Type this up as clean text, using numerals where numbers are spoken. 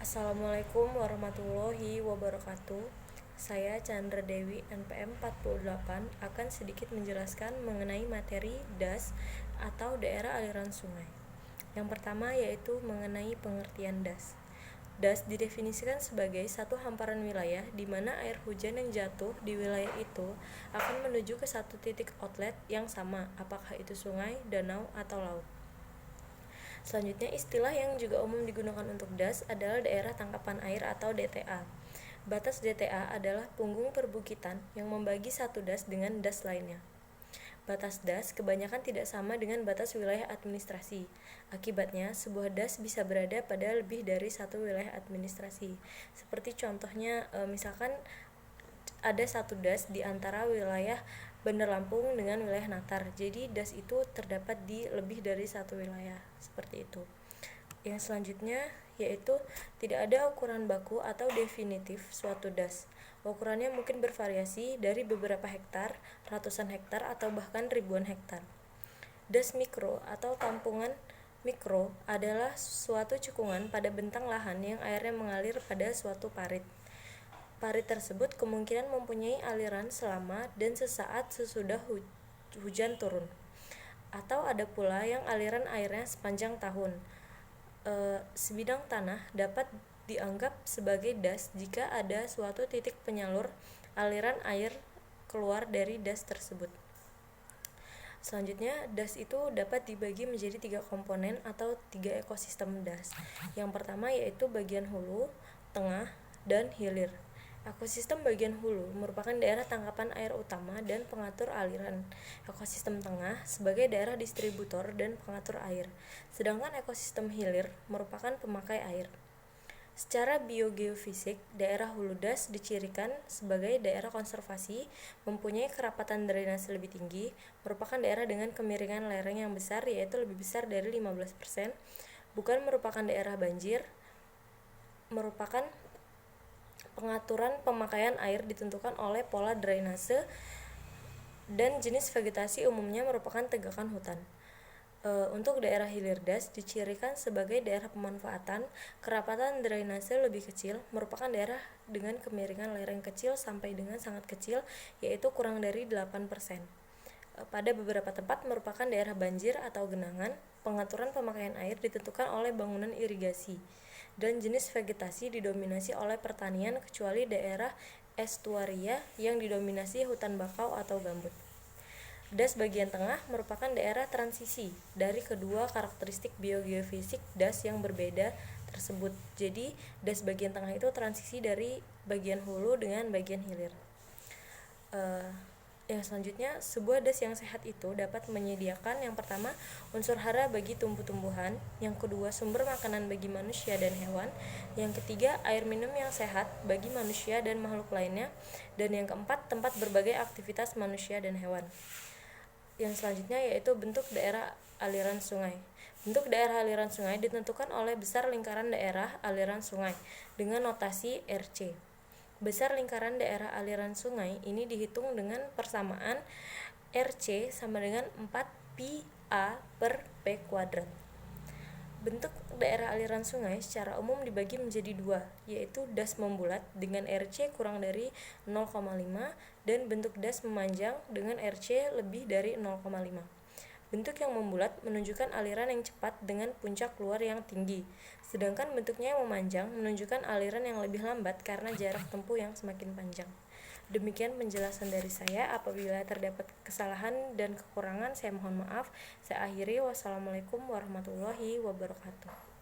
Assalamualaikum warahmatullahi wabarakatuh. Saya Chandra Dewi, NPM 48, akan sedikit menjelaskan mengenai materi DAS atau daerah aliran sungai. Yang pertama yaitu mengenai pengertian DAS. DAS didefinisikan sebagai satu hamparan wilayah di mana air hujan yang jatuh di wilayah itu akan menuju ke satu titik outlet yang sama, apakah itu sungai, danau, atau laut. Selanjutnya, istilah yang juga umum digunakan untuk DAS adalah daerah tangkapan air atau DTA. Batas DTA adalah punggung perbukitan yang membagi satu DAS dengan DAS lainnya. Batas DAS kebanyakan tidak sama dengan batas wilayah administrasi. Akibatnya, sebuah DAS bisa berada pada lebih dari satu wilayah administrasi. Seperti contohnya, misalkan ada satu DAS di antara wilayah Bandar Lampung dengan wilayah Natar. Jadi DAS itu terdapat di lebih dari satu wilayah, seperti itu. Yang selanjutnya yaitu tidak ada ukuran baku atau definitif suatu DAS. Ukurannya mungkin bervariasi dari beberapa hektar, ratusan hektar, atau bahkan ribuan hektar. DAS mikro atau tampungan mikro adalah suatu cekungan pada bentang lahan yang airnya mengalir pada suatu parit. Parit tersebut kemungkinan mempunyai aliran selama dan sesaat sesudah hujan turun. Atau ada pula yang aliran airnya sepanjang tahun. Sebidang tanah dapat dianggap sebagai DAS jika ada suatu titik penyalur aliran air keluar dari DAS tersebut. Selanjutnya, DAS itu dapat dibagi menjadi 3 komponen atau 3 ekosistem DAS. Yang pertama yaitu bagian hulu, tengah, dan hilir. Ekosistem bagian hulu merupakan daerah tangkapan air utama dan pengatur aliran. Ekosistem tengah sebagai daerah distributor dan pengatur air. Sedangkan ekosistem hilir merupakan pemakai air. Secara biogeofisik, daerah hulu DAS dicirikan sebagai daerah konservasi, mempunyai kerapatan drainase lebih tinggi, merupakan daerah dengan kemiringan lereng yang besar yaitu lebih besar dari 15%, bukan merupakan daerah banjir, merupakan pengaturan pemakaian air ditentukan oleh pola drainase, dan jenis vegetasi umumnya merupakan tegakan hutan. Untuk daerah hilir DAS dicirikan sebagai daerah pemanfaatan, kerapatan drainase lebih kecil, merupakan daerah dengan kemiringan lereng kecil sampai dengan sangat kecil yaitu kurang dari 8%. Pada beberapa tempat merupakan daerah banjir atau genangan. Pengaturan pemakaian air ditentukan oleh bangunan irigasi, dan jenis vegetasi didominasi oleh pertanian kecuali daerah estuaria yang didominasi hutan bakau atau gambut. DAS bagian tengah merupakan daerah transisi dari kedua karakteristik biogeofisik DAS yang berbeda tersebut. Jadi, DAS bagian tengah itu transisi dari bagian hulu dengan bagian hilir. Yang selanjutnya, sebuah DAS yang sehat itu dapat menyediakan yang pertama, unsur hara bagi tumbuh-tumbuhan, yang kedua, sumber makanan bagi manusia dan hewan, yang ketiga, air minum yang sehat bagi manusia dan makhluk lainnya, dan yang keempat, tempat berbagai aktivitas manusia dan hewan. Yang selanjutnya yaitu bentuk daerah aliran sungai. Bentuk daerah aliran sungai ditentukan oleh besar lingkaran daerah aliran sungai dengan notasi RC. Besar lingkaran daerah aliran sungai ini dihitung dengan persamaan RC sama dengan 4 pi A per P kuadrat. Bentuk daerah aliran sungai secara umum dibagi menjadi 2, yaitu DAS membulat dengan RC kurang dari 0,5 dan bentuk DAS memanjang dengan RC lebih dari 0,5. Bentuk yang membulat menunjukkan aliran yang cepat dengan puncak keluar yang tinggi, sedangkan bentuknya yang memanjang menunjukkan aliran yang lebih lambat karena jarak tempuh yang semakin panjang. Demikian penjelasan dari saya. Apabila terdapat kesalahan dan kekurangan, saya mohon maaf. Saya akhiri. Wassalamualaikum warahmatullahi wabarakatuh.